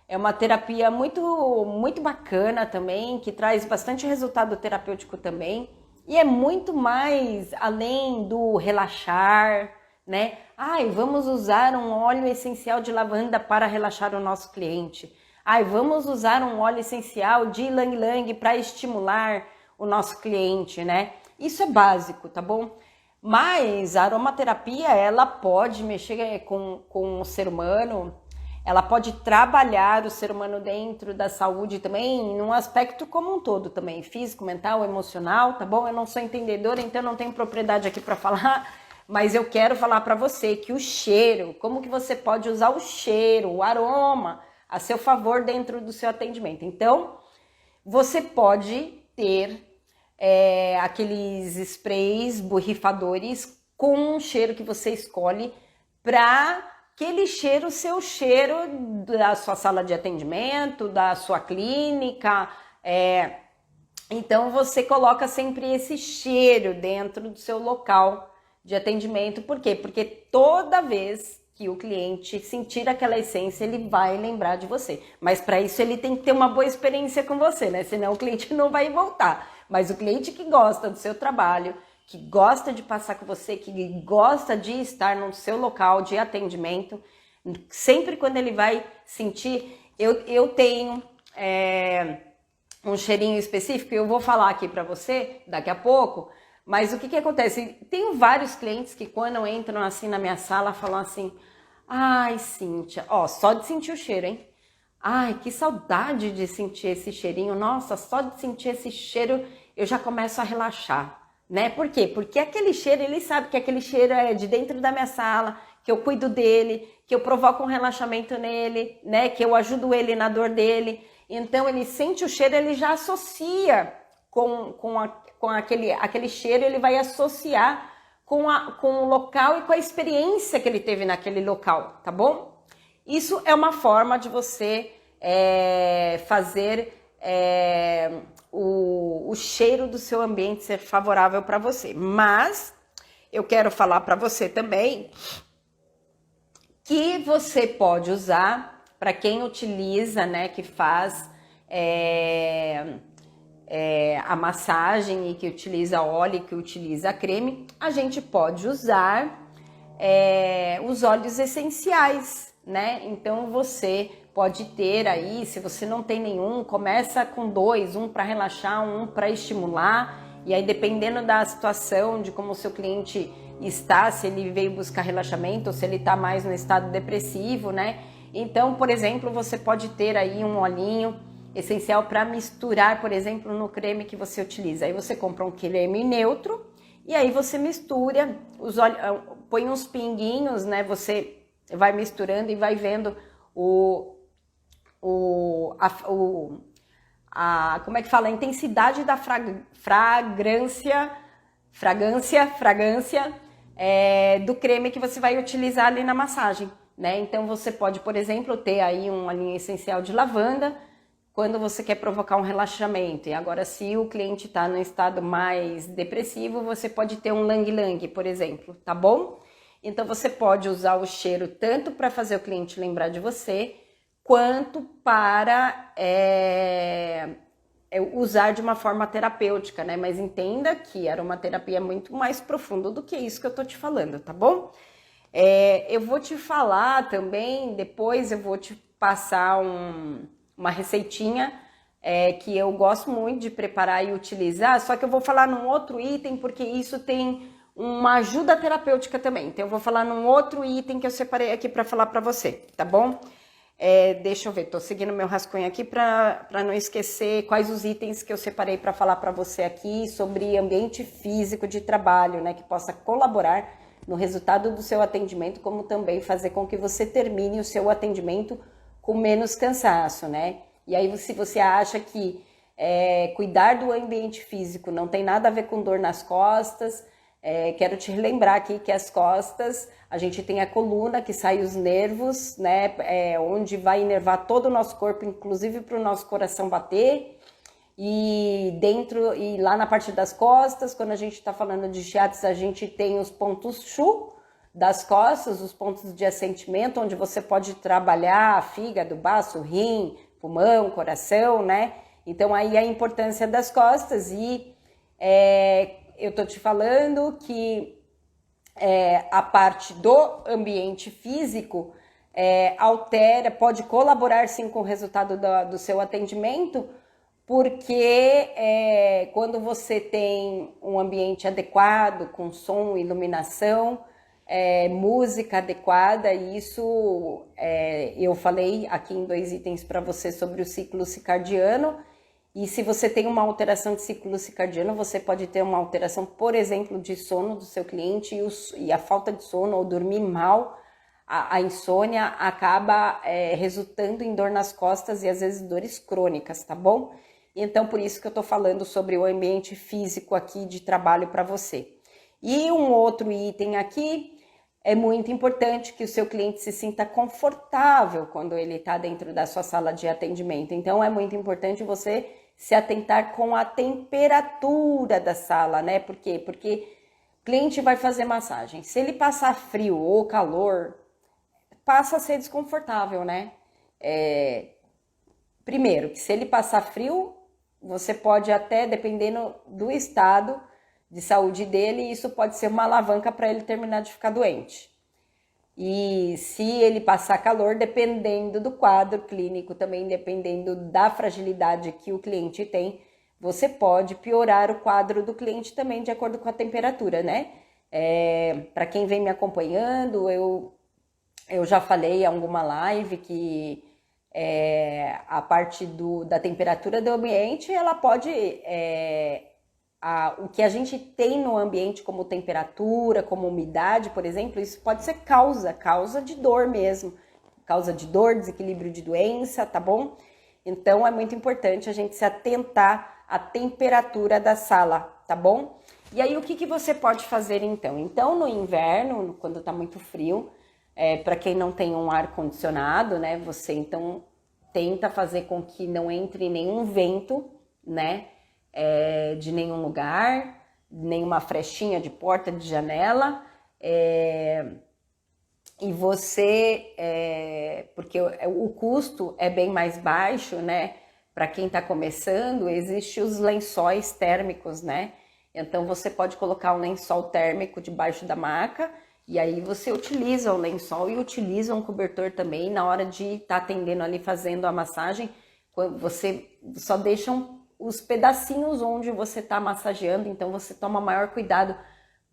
é uma terapia muito, muito bacana também, que traz bastante resultado terapêutico também. E é muito mais além do relaxar, né? Vamos usar um óleo essencial de lavanda para relaxar o nosso cliente. Vamos usar um óleo essencial de ylang-ylang para estimular o nosso cliente, né? Isso é básico, tá bom? Mas a aromaterapia, ela pode mexer com o ser humano, ela pode trabalhar o ser humano dentro da saúde também, num aspecto como um todo também, físico, mental, emocional, tá bom? Eu não sou entendedora, então não tenho propriedade aqui para falar, mas eu quero falar para você que o cheiro, como que você pode usar o cheiro, o aroma a seu favor dentro do seu atendimento. Então, você pode ter aqueles sprays borrifadores com um cheiro que você escolhe para aquele cheiro, seu cheiro da sua sala de atendimento, da sua clínica. Então você coloca sempre esse cheiro dentro do seu local de atendimento. Por quê? Porque toda vez que o cliente sentir aquela essência, ele vai lembrar de você. Mas para isso ele tem que ter uma boa experiência com você, né? Senão o cliente não vai voltar. Mas o cliente que gosta do seu trabalho, que gosta de passar com você, que gosta de estar no seu local de atendimento, sempre quando ele vai sentir... Eu tenho um cheirinho específico, eu vou falar aqui para você daqui a pouco, mas o que acontece? Tenho vários clientes que quando entram assim na minha sala falam assim: ai, Cíntia, só de sentir o cheiro, hein? Ai, que saudade de sentir esse cheirinho. Nossa, só de sentir esse cheiro eu já começo a relaxar, né? Por quê? Porque aquele cheiro, ele sabe que aquele cheiro é de dentro da minha sala, que eu cuido dele, que eu provoco um relaxamento nele, né? Que eu ajudo ele na dor dele. Então, ele sente o cheiro, ele já associa com aquele cheiro, ele vai associar com o local e com a experiência que ele teve naquele local, tá bom? Isso é uma forma de você fazer o cheiro do seu ambiente ser favorável para você. Mas eu quero falar para você também que você pode usar, para quem utiliza, né, que faz a massagem e que utiliza óleo e que utiliza creme, a gente pode usar os óleos essenciais, né? Então você pode ter aí, se você não tem nenhum, começa com 2, um para relaxar, um para estimular, e aí dependendo da situação, de como o seu cliente está, se ele veio buscar relaxamento ou se ele está mais no estado depressivo, né? Então, por exemplo, você pode ter aí um olhinho essencial para misturar, por exemplo, no creme que você utiliza. Aí você compra um creme neutro e aí você mistura os óleos, põe uns pinguinhos, né? Você vai misturando e vai vendo como é que fala? A intensidade da fragrância do creme que você vai utilizar ali na massagem, né? Então você pode, por exemplo, ter aí uma linha essencial de lavanda quando você quer provocar um relaxamento. E agora, se o cliente está no estado mais depressivo, você pode ter um lang-lang, por exemplo, tá bom? Então você pode usar o cheiro tanto para fazer o cliente lembrar de você, quanto para usar de uma forma terapêutica, né? Mas entenda que a aromaterapia é muito mais profundo do que isso que eu tô te falando, tá bom? Eu vou te falar também, depois eu vou te passar uma receitinha que eu gosto muito de preparar e utilizar, só que eu vou falar num outro item, porque isso tem uma ajuda terapêutica também. Então eu vou falar num outro item que eu separei aqui para falar para você, tá bom? Deixa eu ver, tô seguindo meu rascunho aqui para não esquecer quais os itens que eu separei para falar para você aqui sobre ambiente físico de trabalho, né, que possa colaborar no resultado do seu atendimento, como também fazer com que você termine o seu atendimento com menos cansaço, né? E aí, se você acha que cuidar do ambiente físico não tem nada a ver com dor nas costas, quero te lembrar aqui que as costas, a gente tem a coluna que sai os nervos, né? Onde vai inervar todo o nosso corpo, inclusive para o nosso coração bater. E lá na parte das costas, quando a gente está falando de shiatsu, a gente tem os pontos shu das costas, os pontos de assentimento, onde você pode trabalhar fígado, baço, rim, pulmão, coração, né? Então aí a importância das costas e eu tô te falando que a parte do ambiente físico pode colaborar sim com o resultado do seu atendimento, porque quando você tem um ambiente adequado, com som, iluminação, música adequada, e isso eu falei aqui em 2 itens para você sobre o ciclo circadiano. E se você tem uma alteração de ciclo circadiano, você pode ter uma alteração, por exemplo, de sono do seu cliente e a falta de sono ou dormir mal, a insônia acaba resultando em dor nas costas e às vezes dores crônicas, tá bom? Então, por isso que eu tô falando sobre o ambiente físico aqui de trabalho para você. E um outro item aqui, é muito importante que o seu cliente se sinta confortável quando ele está dentro da sua sala de atendimento. Então, é muito importante você se atentar com a temperatura da sala, né? Por quê? Porque o cliente vai fazer massagem. Se ele passar frio ou calor, passa a ser desconfortável, né? Primeiro, que se ele passar frio, você pode até, dependendo do estado de saúde dele, isso pode ser uma alavanca para ele terminar de ficar doente. E se ele passar calor, dependendo do quadro clínico, também dependendo da fragilidade que o cliente tem, você pode piorar o quadro do cliente também de acordo com a temperatura, né? Para quem vem me acompanhando, eu já falei em alguma live que a parte da temperatura do ambiente, ela pode... o que a gente tem no ambiente como temperatura, como umidade, por exemplo, isso pode ser causa de dor mesmo, causa de dor, desequilíbrio de doença, tá bom? Então é muito importante a gente se atentar à temperatura da sala, tá bom? E aí o que você pode fazer então? Então no inverno, quando tá muito frio, para quem não tem um ar condicionado, né, você então tenta fazer com que não entre nenhum vento, né? de nenhum lugar, nenhuma frechinha de porta, de janela, e você, porque o custo é bem mais baixo, né? Para quem está começando, existem os lençóis térmicos, né? Então você pode colocar um lençol térmico debaixo da maca e aí você utiliza o lençol e utiliza um cobertor também na hora de estar atendendo ali, fazendo a massagem. Você só deixa os pedacinhos onde você está massageando, então você toma maior cuidado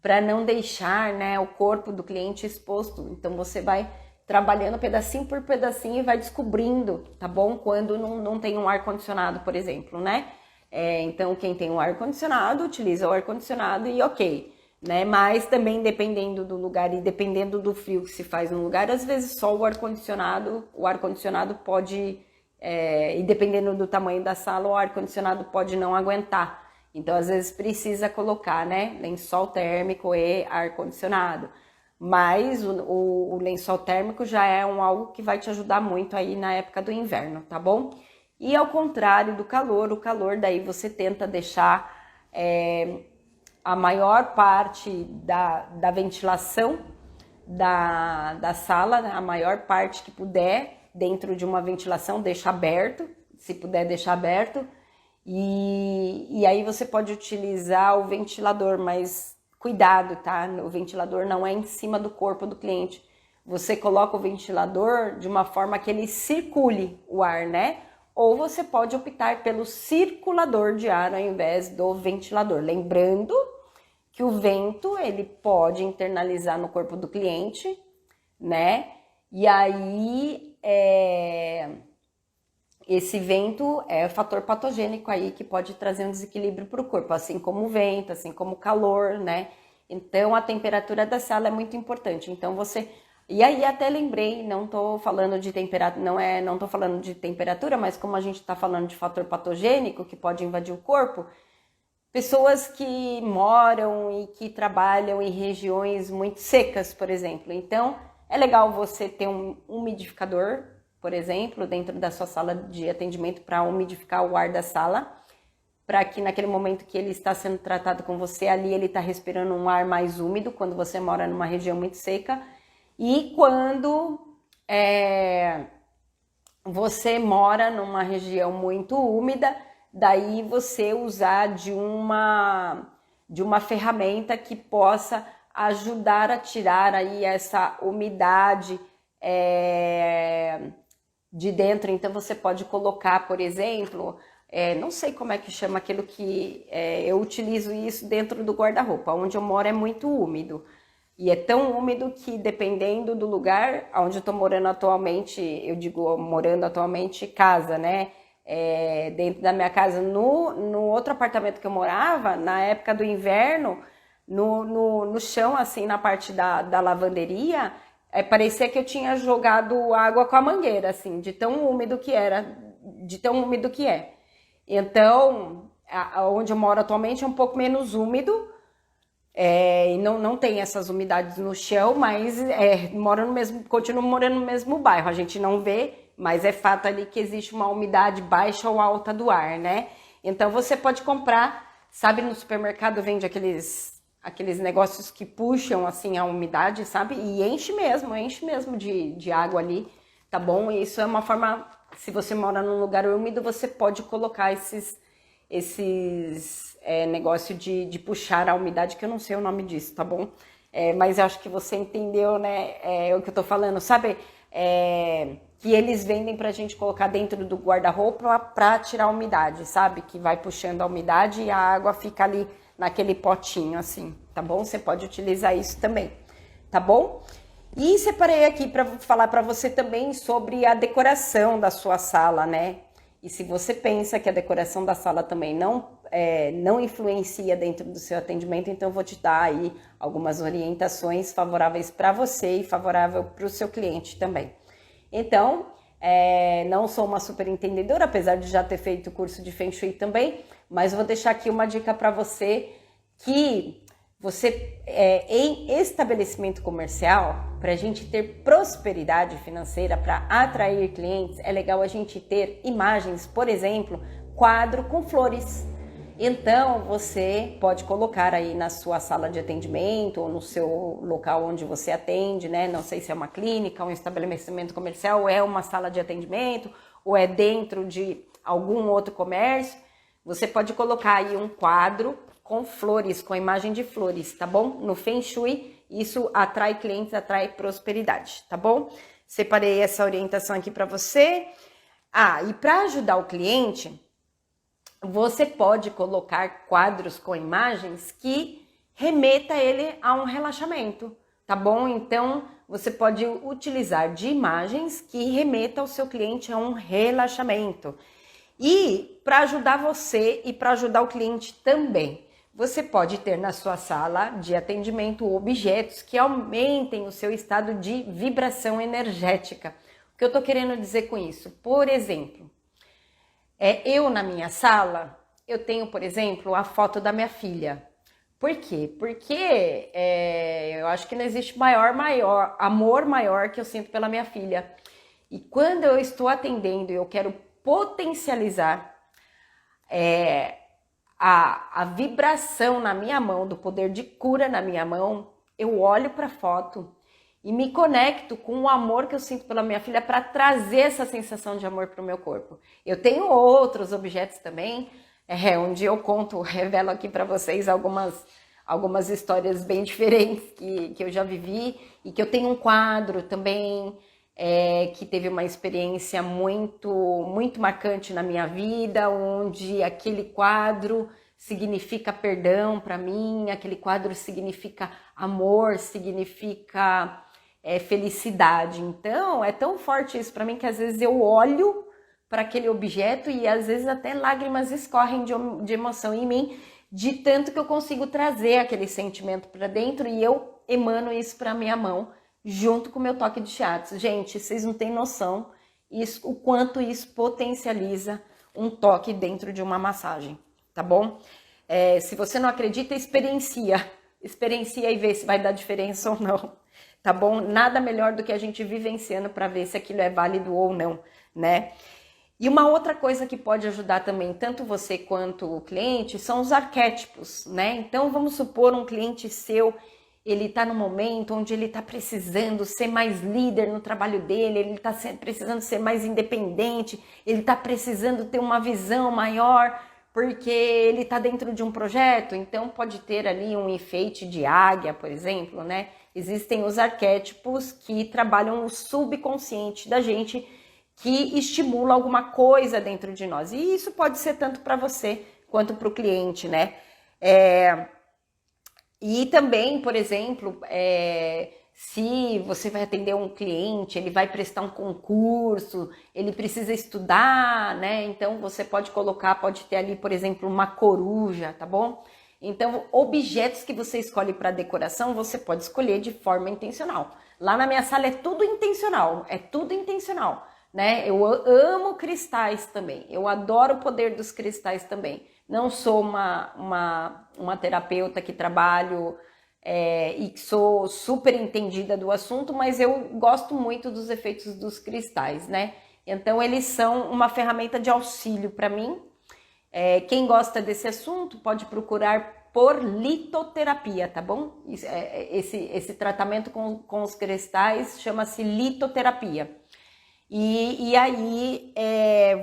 para não deixar, né, o corpo do cliente exposto. Então você vai trabalhando pedacinho por pedacinho e vai descobrindo, tá bom? Quando não tem um ar-condicionado, por exemplo, né? Então quem tem um ar-condicionado, utiliza o ar-condicionado e ok, né? Mas também dependendo do lugar e dependendo do frio que se faz no lugar, às vezes só o ar-condicionado pode, e dependendo do tamanho da sala, o ar-condicionado pode não aguentar. Então às vezes precisa colocar, né, lençol térmico e ar-condicionado. Mas o lençol térmico já é algo que vai te ajudar muito aí na época do inverno, tá bom? E ao contrário do calor, o calor daí você tenta deixar a maior parte da ventilação da sala, né, a maior parte que puder, dentro de uma ventilação, deixa aberto, se puder deixar aberto. E aí você pode utilizar o ventilador, mas cuidado, tá? O ventilador não é em cima do corpo do cliente. Você coloca o ventilador de uma forma que ele circule o ar, né? Ou você pode optar pelo circulador de ar ao invés do ventilador. Lembrando que o vento, ele pode internalizar no corpo do cliente, né? E aí, esse vento é fator patogênico aí que pode trazer um desequilíbrio para o corpo, assim como o vento, assim como o calor, né? Então a temperatura da sala é muito importante. Então e aí até lembrei, não tô falando de temperatura, não tô falando de temperatura, mas como a gente está falando de fator patogênico que pode invadir o corpo, pessoas que moram e que trabalham em regiões muito secas, por exemplo. Então é legal você ter um umidificador, por exemplo, dentro da sua sala de atendimento para umidificar o ar da sala, para que naquele momento que ele está sendo tratado com você, ali ele está respirando um ar mais úmido, quando você mora numa região muito seca, e quando você mora numa região muito úmida, daí você usar de uma ferramenta que possa ajudar a tirar aí essa umidade de dentro. Então você pode colocar, por exemplo, não sei como é que chama aquilo que eu utilizo isso dentro do guarda-roupa. Onde eu moro é muito úmido. E é tão úmido que dependendo do lugar onde eu tô morando atualmente, eu digo morando atualmente, casa, né? Dentro da minha casa, no outro apartamento que eu morava, na época do inverno, no chão, assim, na parte da lavanderia, parecia que eu tinha jogado água com a mangueira, assim, de tão úmido que era, de tão úmido que é. Então, onde eu moro atualmente é um pouco menos úmido, e não tem essas umidades no chão, mas continuo morando no mesmo bairro. A gente não vê, mas é fato ali que existe uma umidade baixa ou alta do ar, né? Então você pode comprar, sabe, no supermercado vende aqueles negócios que puxam assim a umidade, sabe? E enche mesmo de água ali, tá bom? E isso é uma forma, se você mora num lugar úmido, você pode colocar esses negócio de puxar a umidade, que eu não sei o nome disso, tá bom? Mas eu acho que você entendeu, né? O que eu tô falando, sabe? Que eles vendem pra gente colocar dentro do guarda-roupa pra tirar a umidade, sabe? Que vai puxando a umidade e a água fica ali naquele potinho, assim, tá bom? Você pode utilizar isso também, tá bom? E separei aqui para falar para você também sobre a decoração da sua sala, né? E se você pensa que a decoração da sala também não influencia dentro do seu atendimento, então eu vou te dar aí algumas orientações favoráveis para você e favorável para o seu cliente também. Então, não sou uma super entendedora, apesar de já ter feito o curso de Feng Shui também, mas vou deixar aqui uma dica para você que você, em estabelecimento comercial, para a gente ter prosperidade financeira, para atrair clientes, é legal a gente ter imagens, por exemplo, quadro com flores. Então, você pode colocar aí na sua sala de atendimento ou no seu local onde você atende, né? Não sei se é uma clínica, um estabelecimento comercial, ou é uma sala de atendimento, ou é dentro de algum outro comércio. Você pode colocar aí um quadro com flores, com imagem de flores, tá bom? No Feng Shui, isso atrai clientes, atrai prosperidade, tá bom? Separei essa orientação aqui para você. E para ajudar o cliente, você pode colocar quadros com imagens que remeta ele a um relaxamento, tá bom? Então, você pode utilizar de imagens que remeta o seu cliente a um relaxamento. E para ajudar você e para ajudar o cliente também, você pode ter na sua sala de atendimento objetos que aumentem o seu estado de vibração energética. O que eu tô querendo dizer com isso? Por exemplo, eu na minha sala, eu tenho, por exemplo, a foto da minha filha. Por quê? Porque eu acho que não existe amor maior que eu sinto pela minha filha. E quando eu estou atendendo e eu quero potencializar a vibração na minha mão, do poder de cura na minha mão, eu olho para a foto e me conecto com o amor que eu sinto pela minha filha para trazer essa sensação de amor para o meu corpo. Eu tenho outros objetos também, onde eu revelo aqui para vocês algumas histórias bem diferentes que eu já vivi, e que eu tenho um quadro também que teve uma experiência muito, muito marcante na minha vida, onde aquele quadro significa perdão para mim, aquele quadro significa amor, significa felicidade. Então, é tão forte isso para mim que às vezes eu olho para aquele objeto e às vezes até lágrimas escorrem de emoção em mim, de tanto que eu consigo trazer aquele sentimento para dentro e eu emano isso para minha mão, junto com o meu toque de shiatsu. Gente, vocês não têm noção o quanto isso potencializa um toque dentro de uma massagem, tá bom? Se você não acredita, experiencia e vê se vai dar diferença ou não, tá bom? Nada melhor do que a gente vivenciando para ver se aquilo é válido ou não, né? E uma outra coisa que pode ajudar também, tanto você quanto o cliente, são os arquétipos, né? Então, vamos supor um cliente seu, ele está num momento onde ele está precisando ser mais líder no trabalho dele, ele está precisando ser mais independente, ele está precisando ter uma visão maior, porque ele está dentro de um projeto, então pode ter ali um enfeite de águia, por exemplo, né? Existem os arquétipos que trabalham o subconsciente da gente, que estimula alguma coisa dentro de nós. E isso pode ser tanto para você quanto para o cliente, né? E também, por exemplo, se você vai atender um cliente, ele vai prestar um concurso, ele precisa estudar, né? Então você pode ter ali, por exemplo, uma coruja, tá bom? Então, objetos que você escolhe para decoração, você pode escolher de forma intencional. Lá na minha sala é tudo intencional, né? Eu amo cristais também, eu adoro o poder dos cristais também. Não sou uma terapeuta que trabalho e que sou super entendida do assunto, mas eu gosto muito dos efeitos dos cristais, né? Então, eles são uma ferramenta de auxílio para mim. Quem gosta desse assunto pode procurar por litoterapia, tá bom? Esse tratamento com os cristais chama-se litoterapia. E aí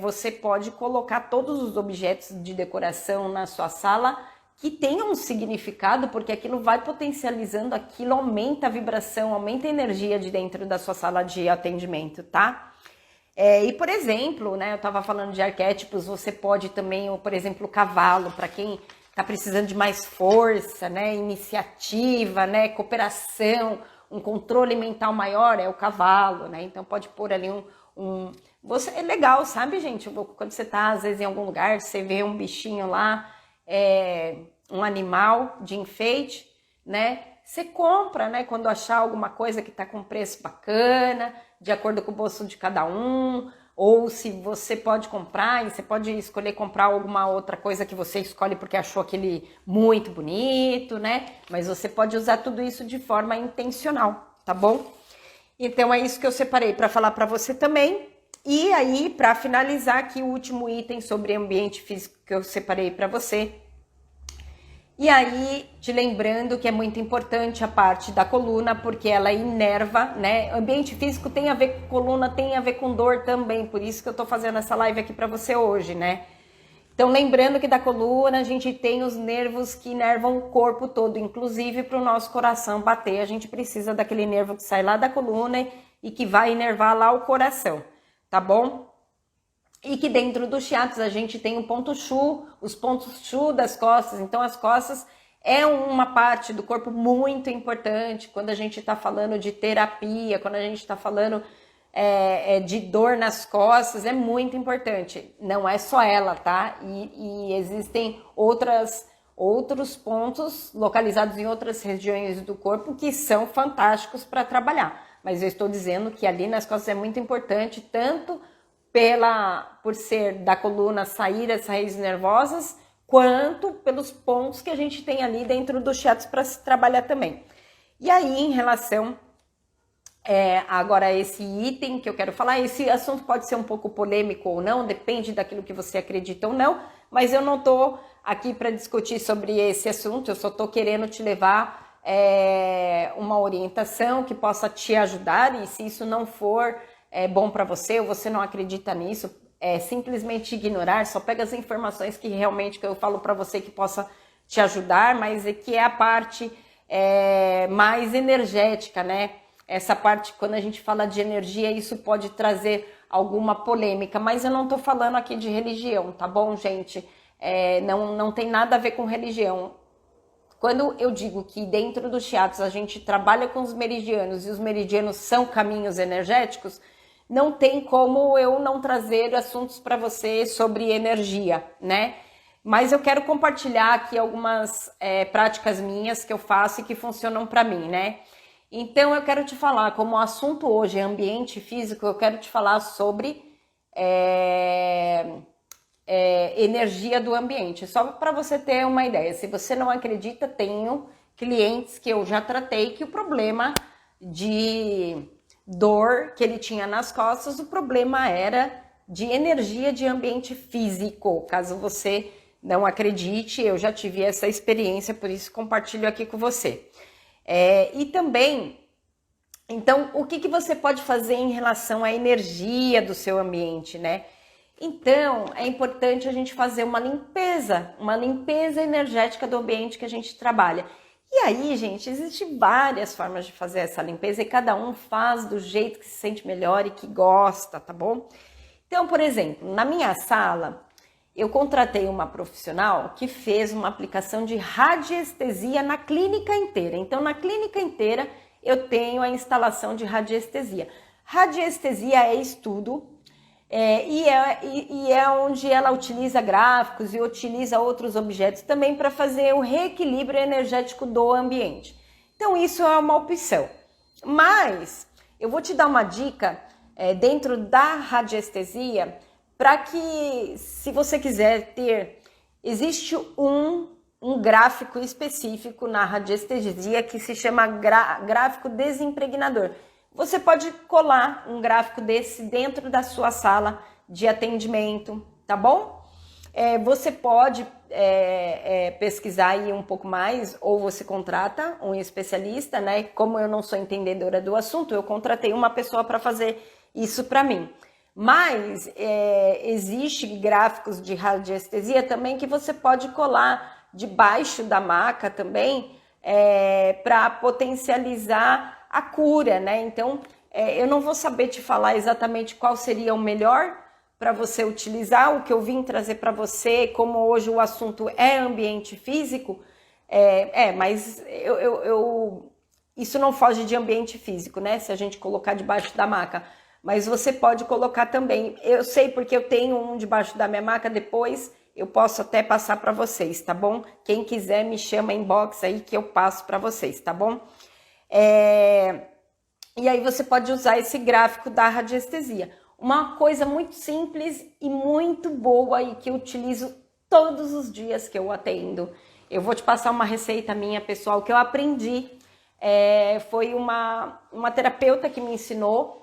você pode colocar todos os objetos de decoração na sua sala que tenham um significado, porque aquilo vai potencializando, aquilo aumenta a vibração, aumenta a energia de dentro da sua sala de atendimento, tá? E, por exemplo, né, eu estava falando de arquétipos, você pode também, por exemplo, o cavalo, para quem está precisando de mais força, né, iniciativa, né, cooperação, um controle mental maior, é o cavalo, né? Então pode pôr ali é legal, sabe, gente? Quando você tá, às vezes, em algum lugar, você vê um bichinho lá, um animal de enfeite, né? Você compra, né? Quando achar alguma coisa que tá com preço bacana, de acordo com o bolso de cada um, ou se você pode comprar, e você pode escolher comprar alguma outra coisa que você escolhe porque achou aquele muito bonito, né? Mas você pode usar tudo isso de forma intencional, tá bom? Então é isso que eu separei para falar para você também. E aí, para finalizar aqui, o último item sobre ambiente físico que eu separei para você E aí, te lembrando que é muito importante a parte da coluna, porque ela inerva, né? Ambiente físico tem a ver com coluna, tem a ver com dor também, por isso que eu tô fazendo essa live aqui para você hoje, né? Então, lembrando que da coluna a gente tem os nervos que inervam o corpo todo, inclusive para o nosso coração bater, a gente precisa daquele nervo que sai lá da coluna e que vai inervar lá o coração, tá bom? E que dentro do shiatsu a gente tem o ponto shu, os pontos shu das costas. Então as costas é uma parte do corpo muito importante quando a gente está falando de terapia, quando a gente está falando de dor nas costas, é muito importante. Não é só ela, tá? E existem outros pontos localizados em outras regiões do corpo que são fantásticos para trabalhar. Mas eu estou dizendo que ali nas costas é muito importante, tanto por ser da coluna sair as raízes nervosas, quanto pelos pontos que a gente tem ali dentro do shiatsu para se trabalhar também. E aí, em relação agora a esse item que eu quero falar, esse assunto pode ser um pouco polêmico ou não, depende daquilo que você acredita ou não, mas eu não estou aqui para discutir sobre esse assunto, eu só estou querendo te levar uma orientação que possa te ajudar, e se isso não for bom para você ou você não acredita nisso, simplesmente ignorar, só pega as informações que realmente que eu falo para você que possa te ajudar, mas que é a parte mais energética, né? Essa parte, quando a gente fala de energia, isso pode trazer alguma polêmica, mas eu não tô falando aqui de religião, tá bom, gente? Não tem nada a ver com religião. Quando eu digo que dentro do shiatsu a gente trabalha com os meridianos e os meridianos são caminhos energéticos, não tem como eu não trazer assuntos para você sobre energia, né? Mas eu quero compartilhar aqui algumas práticas minhas que eu faço e que funcionam para mim, né? Então eu quero te falar, como o assunto hoje é ambiente físico, eu quero te falar sobre energia do ambiente. Só para você ter uma ideia, se você não acredita, tenho clientes que eu já tratei que o problema de dor que ele tinha nas costas, o problema era de energia de ambiente físico. Caso você não acredite, eu já tive essa experiência, por isso compartilho aqui com você. E também, então, o que você pode fazer em relação à energia do seu ambiente, né? Então, é importante a gente fazer uma limpeza energética do ambiente que a gente trabalha. E aí, gente, existem várias formas de fazer essa limpeza e cada um faz do jeito que se sente melhor e que gosta, tá bom? Então, por exemplo, na minha sala, eu contratei uma profissional que fez uma aplicação de radiestesia na clínica inteira. Então, na clínica inteira, eu tenho a instalação de radiestesia. Radiestesia é estudo e é onde ela utiliza gráficos e utiliza outros objetos também para fazer o reequilíbrio energético do ambiente. Então, isso é uma opção. Mas, eu vou te dar uma dica dentro da radiestesia, para que, se você quiser ter, existe um gráfico específico na radiestesia que se chama gráfico desimpregnador. Você pode colar um gráfico desse dentro da sua sala de atendimento, tá bom? Você pode pesquisar aí um pouco mais, ou você contrata um especialista, né? Como eu não sou entendedora do assunto, eu contratei uma pessoa para fazer isso para mim. Mas existe gráficos de radiestesia também que você pode colar debaixo da maca também para potencializar a cura, né? Então, eu não vou saber te falar exatamente qual seria o melhor para você utilizar. O que eu vim trazer para você, como hoje o assunto é ambiente físico, mas isso não foge de ambiente físico, né? Se a gente colocar debaixo da maca. Mas você pode colocar também. Eu sei porque eu tenho um debaixo da minha maca, depois eu posso até passar para vocês, tá bom? Quem quiser me chama inbox aí que eu passo para vocês, tá bom? E aí você pode usar esse gráfico da radiestesia. Uma coisa muito simples e muito boa e que eu utilizo todos os dias que eu atendo. Eu vou te passar uma receita minha, pessoal, que eu aprendi. Foi uma terapeuta que me ensinou.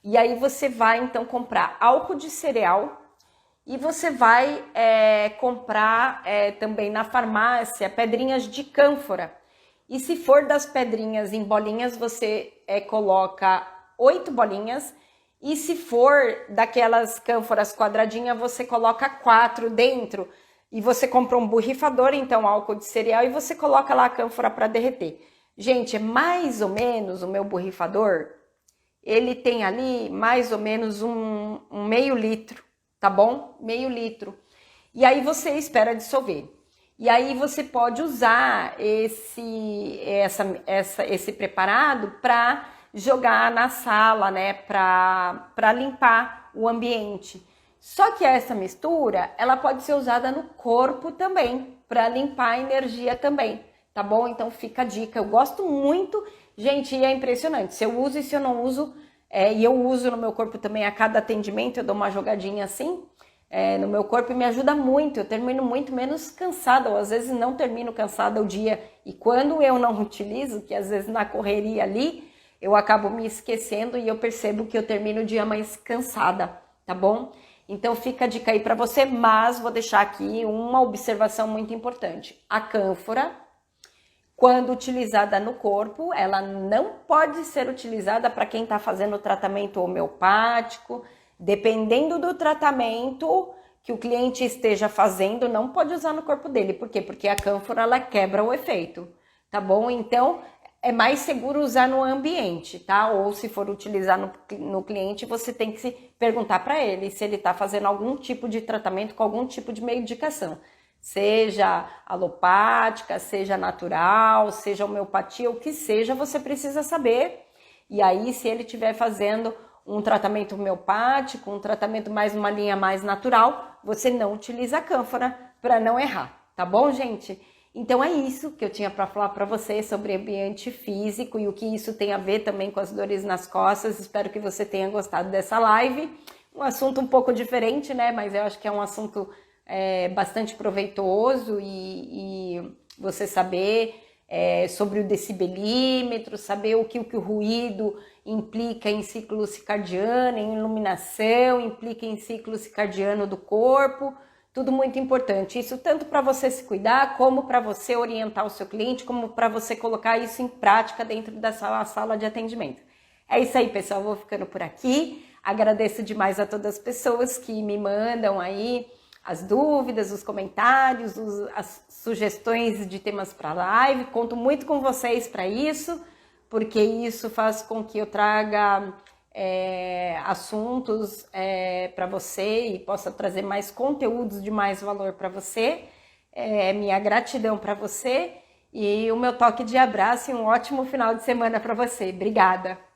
E aí você vai, então, comprar álcool de cereal e você vai comprar também na farmácia pedrinhas de cânfora. E se for das pedrinhas em bolinhas, você coloca 8 bolinhas. E se for daquelas cânforas quadradinhas, você coloca 4 dentro. E você compra um borrifador, então álcool de cereal, e você coloca lá a cânfora para derreter. Gente, é mais ou menos o meu borrifador, ele tem ali mais ou menos um meio litro, tá bom? Meio litro. E aí você espera dissolver. E aí você pode usar esse preparado para jogar na sala, né? Para limpar o ambiente. Só que essa mistura, ela pode ser usada no corpo também, para limpar a energia também, tá bom? Então fica a dica. Eu gosto muito, gente, e é impressionante. Se eu uso e se eu não uso, e eu uso no meu corpo também a cada atendimento, eu dou uma jogadinha assim, no meu corpo e me ajuda muito. Eu termino muito menos cansada, ou às vezes não termino cansada o dia. E quando eu não utilizo, que às vezes na correria ali, eu acabo me esquecendo e eu percebo que eu termino o dia mais cansada, tá bom? Então fica a dica aí para você, mas vou deixar aqui uma observação muito importante. A cânfora, quando utilizada no corpo, ela não pode ser utilizada para quem está fazendo tratamento homeopático. Dependendo do tratamento que o cliente esteja fazendo, não pode usar no corpo dele. Por quê? Porque a cânfora, ela quebra o efeito, tá bom? Então, é mais seguro usar no ambiente, tá? Ou se for utilizar no cliente, você tem que se perguntar para ele se ele está fazendo algum tipo de tratamento com algum tipo de medicação. Seja alopática, seja natural, seja homeopatia, o que seja, você precisa saber. E aí, se ele estiver fazendo um tratamento homeopático, um tratamento mais uma linha mais natural, você não utiliza a cânfora para não errar, tá bom, gente? Então é isso que eu tinha para falar para vocês sobre ambiente físico e o que isso tem a ver também com as dores nas costas. Espero que você tenha gostado dessa live. Um assunto um pouco diferente, né? Mas eu acho que é um assunto bastante proveitoso e você saber sobre o decibelímetro, saber o que o ruído implica em ciclo circadiano, em iluminação, implica em ciclo circadiano do corpo. Tudo muito importante, isso tanto para você se cuidar, como para você orientar o seu cliente, como para você colocar isso em prática dentro da sala de atendimento. É isso aí, pessoal, vou ficando por aqui. Agradeço demais a todas as pessoas que me mandam aí as dúvidas, os comentários, as sugestões de temas para live. Conto muito com vocês para isso, porque isso faz com que eu traga assuntos para você e possa trazer mais conteúdos de mais valor para você. Minha gratidão para você e o meu toque de abraço e um ótimo final de semana para você. Obrigada!